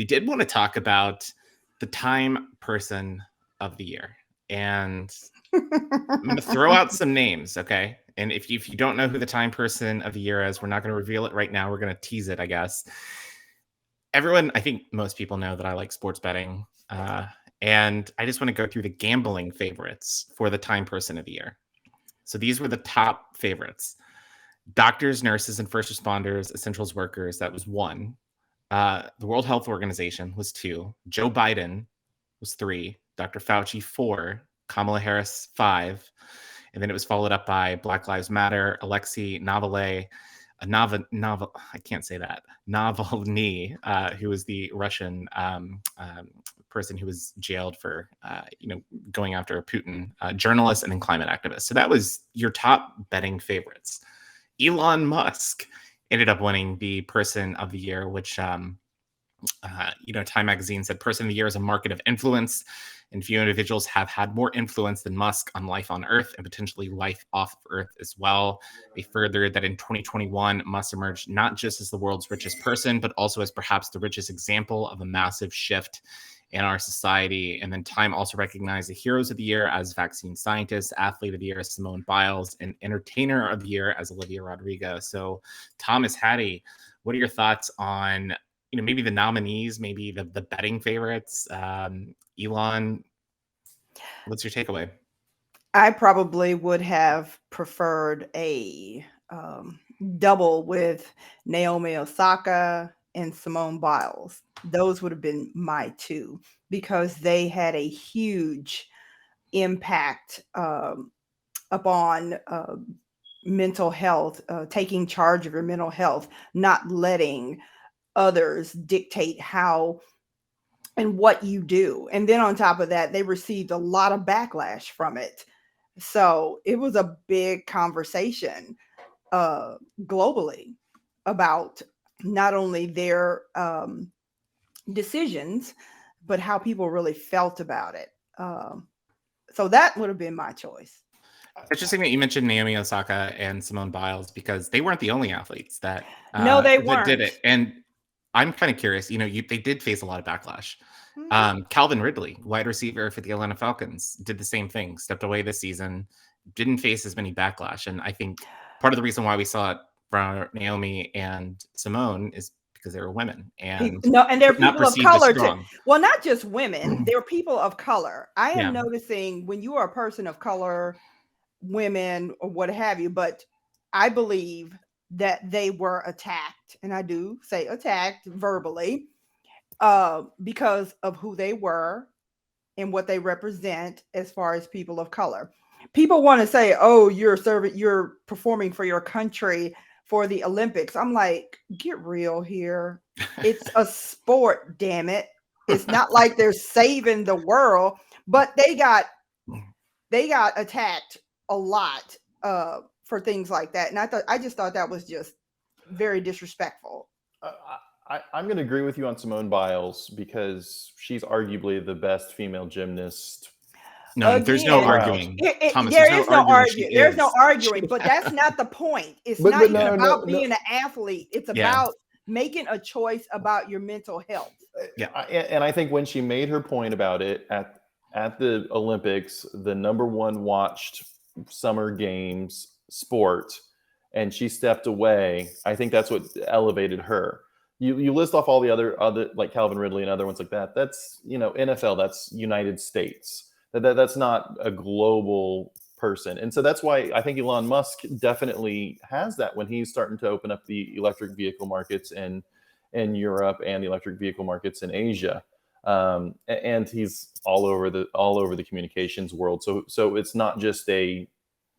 we did want to talk about the Time Person of the Year. And I'm going to throw out some names, okay? And if you don't know who the Time Person of the Year is, we're not going to reveal it right now. We're going to tease it, I guess. Everyone, I think most people know that I like sports betting. And I just want to go through the gambling favorites for the Time Person of the Year. So these were the top favorites. Doctors, nurses, and first responders, essentials workers, that was 1. The World Health Organization was 2. Joe Biden was 3. Dr. Fauci, 4. Kamala Harris, 5. And then it was followed up by Black Lives Matter, Alexei Navalny, I can't say that, Navalny, who was the Russian person who was jailed for, going after Putin, journalist and then climate activist. So that was your top betting favorites. Elon Musk ended up winning the Person of the Year, which, Time Magazine said Person of the Year is a market of influence, and few individuals have had more influence than Musk on life on Earth and potentially life off of Earth as well. They furthered that in 2021, Musk emerged not just as the world's richest person, but also as perhaps the richest example of a massive shift in our society. And then Time also recognized the Heroes of the Year as vaccine scientists, Athlete of the Year as Simone Biles, and Entertainer of the Year as Olivia Rodrigo. So Thomas, Hattie, what are your thoughts on maybe the nominees, maybe the betting favorites? Elon, what's your takeaway? I probably would have preferred a double with Naomi Osaka and Simone Biles. Those would have been my 2 because they had a huge impact upon mental health, taking charge of your mental health, not letting others dictate how and what you do. And then on top of that, they received a lot of backlash from it. So it was a big conversation globally about not only their decisions, but how people really felt about it. So that would have been my choice. It's interesting that you mentioned Naomi Osaka and Simone Biles because they weren't the only athletes that no, they weren't. did it. And I'm kind of curious, they did face a lot of backlash. Calvin Ridley, wide receiver for the Atlanta Falcons, did the same thing, stepped away this season, didn't face as many backlash. And I think part of the reason why we saw it from Naomi and Simone is because they were women. And they're people of color too. Well, not just women, they're people of color. I am noticing when you are a person of color, women or what have you, but I believe that they were attacked, and I do say attacked verbally, because of who they were and what they represent as far as people of color. People want to say, oh, you're performing for your country for the Olympics. I'm like, get real here. It's a sport, damn it. It's not like they're saving the world, but they got attacked a lot for things like that. And I just thought that was just very disrespectful. I'm going to agree with you on Simone Biles because she's arguably the best female gymnast. No, again, there's no arguing. Thomas, there's no arguing. There's no arguing, but that's not the point. It's not even about being an athlete. It's about making a choice about your mental health. Yeah, and I think when she made her point about it at the Olympics, the number 1 watched summer games sport, and she stepped away, I think that's what elevated her. You list off all the other like Calvin Ridley and other ones like that. That's NFL. That's United States. That's not a global person, and so that's why I think Elon Musk definitely has that when he's starting to open up the electric vehicle markets in Europe and the electric vehicle markets in Asia, and he's all over the communications world. So it's not just a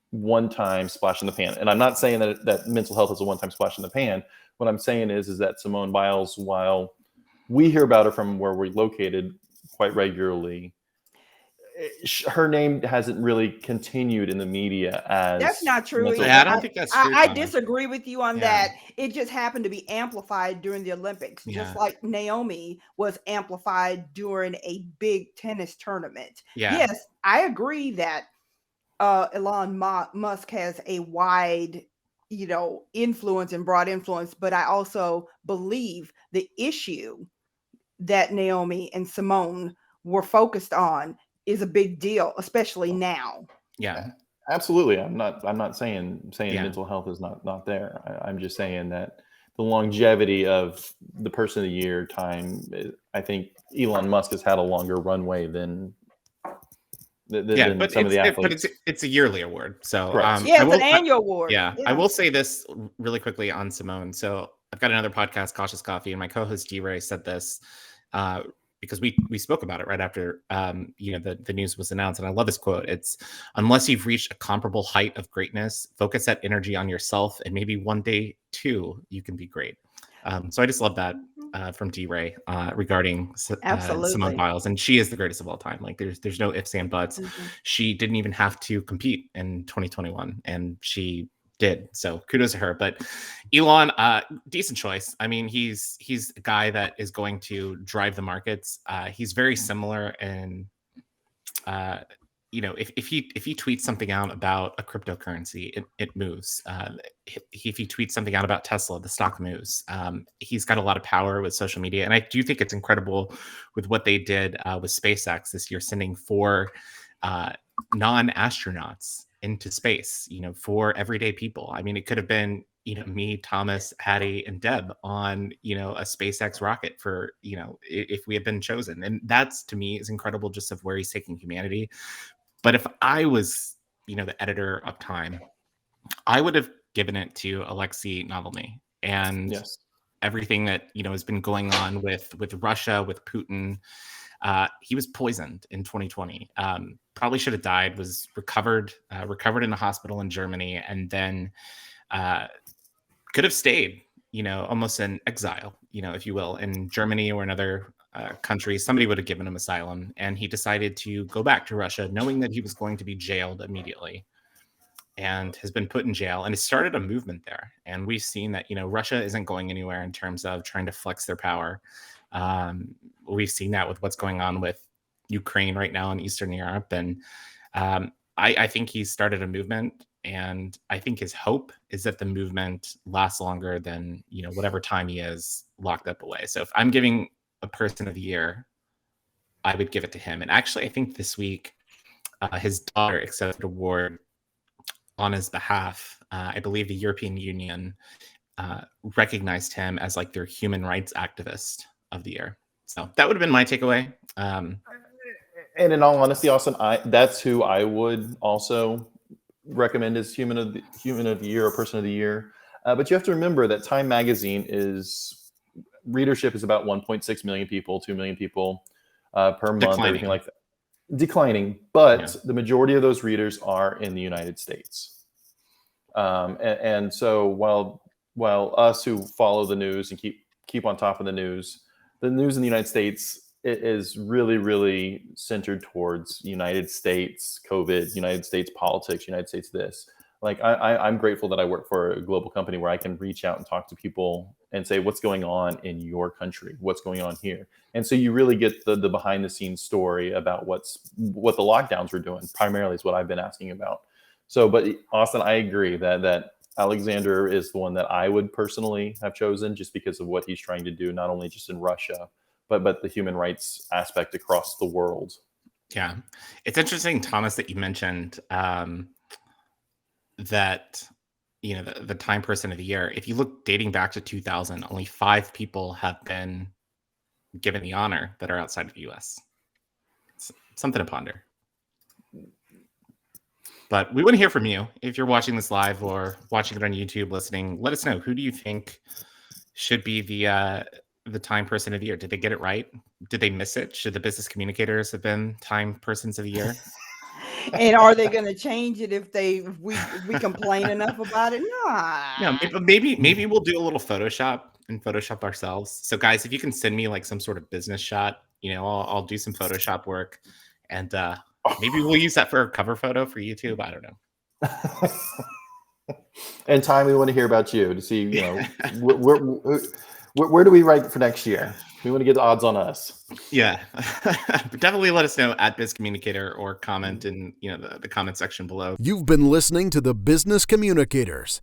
one-time splash in the pan. And I'm not saying that mental health is a one-time splash in the pan. What I'm saying is that Simone Biles, while we hear about her from where we're located quite regularly, her name hasn't really continued in the media as. That's not true. I don't think that's true. I disagree with you on that. It just happened to be amplified during the Olympics, just like Naomi was amplified during a big tennis tournament. Yes, I agree that Elon Musk has a wide, influence and broad influence, but I also believe the issue that Naomi and Simone were focused on is a big deal, especially now. Yeah. Absolutely. I'm not saying Yeah. mental health is not there. I'm just saying that the longevity of the person of the year time, I think Elon Musk has had a longer runway than but some of the athletes. It's a yearly award. So Correct. Yeah, it's an annual award. Yeah, I will say this really quickly on Simone. So I've got another podcast, Cautious Coffee, and my co-host D-Ray said this because we spoke about it right after the news was announced, and I love this quote. It's, unless you've reached a comparable height of greatness, focus that energy on yourself, and maybe one day too you can be great. So I just love that from D-Ray regarding Simone Biles, and she is the greatest of all time. Like there's no ifs and buts. She didn't even have to compete in 2021, and she did. So kudos to her. But Elon, decent choice. I mean, he's a guy that is going to drive the markets. He's very similar in if he tweets something out about a cryptocurrency, it moves. If he tweets something out about Tesla, the stock moves. He's got a lot of power with social media, and I do think it's incredible with what they did with SpaceX this year, sending 4 non-astronauts into space. For everyday people. I mean, it could have been me, Thomas, Hattie, and Deb on a SpaceX rocket for if we had been chosen, and that's, to me, is incredible, just of where he's taking humanity. But if I was, the editor of Time, I would have given it to Alexei Navalny and everything that has been going on with Russia, with Putin. He was poisoned in 2020. Probably should have died. Was recovered in a hospital in Germany, and then could have stayed, almost in exile, if you will, in Germany or another country. Somebody would have given him asylum, and he decided to go back to Russia, knowing that he was going to be jailed immediately, and has been put in jail, and has started a movement there. And we've seen that Russia isn't going anywhere in terms of trying to flex their power. We've seen that with what's going on with Ukraine right now in Eastern Europe, and I think he's started a movement. And I think his hope is that the movement lasts longer than whatever time he is locked up away. So if I'm giving a person of the year, I would give it to him. And actually, I think this week his daughter accepted an award on his behalf. I believe the European Union recognized him as like their human rights activist of the year. So that would have been my takeaway. And in all honesty, Austin, that's who I would also recommend as human of the year or person of the year. But you have to remember that Time Magazine readership is about 1.6 million people, 2 million people per month, everything like that. Declining, but the majority of those readers are in the United States. And so while us who follow the news and keep on top of the news in the United States, it is really, really centered towards United States COVID, United States politics, United States this. Like I'm grateful that I work for a global company where I can reach out and talk to people and say, what's going on in your country? What's going on here? And so you really get the behind the scenes story about what the lockdowns were doing, primarily is what I've been asking about. So, but Austin, I agree that Alexander is the one that I would personally have chosen, just because of what he's trying to do, not only just in Russia, but the human rights aspect across the world. Yeah. It's interesting, Thomas, that you mentioned that the Time Person of the Year. If you look dating back to 2000, only 5 people have been given the honor that are outside of the US. It's something to ponder. But we want to hear from you. If you're watching this live or watching it on YouTube, listening, let us know. Who do you think should be the Time Person of the Year? Did they get it right? Did they miss it? Should the Business Communicators have been Time Persons of the Year? And are they going to change it if we complain enough about it? No, maybe we'll do a little Photoshop and Photoshop ourselves. So guys, if you can send me like some sort of business shot, I'll do some Photoshop work, and maybe we'll use that for a cover photo for YouTube. I don't know. And Time, we want to hear about you to see, where do we rank for next year? We want to get the odds on us. Yeah. Definitely let us know at Biz Communicator, or comment in the comment section below. You've been listening to the Business Communicators.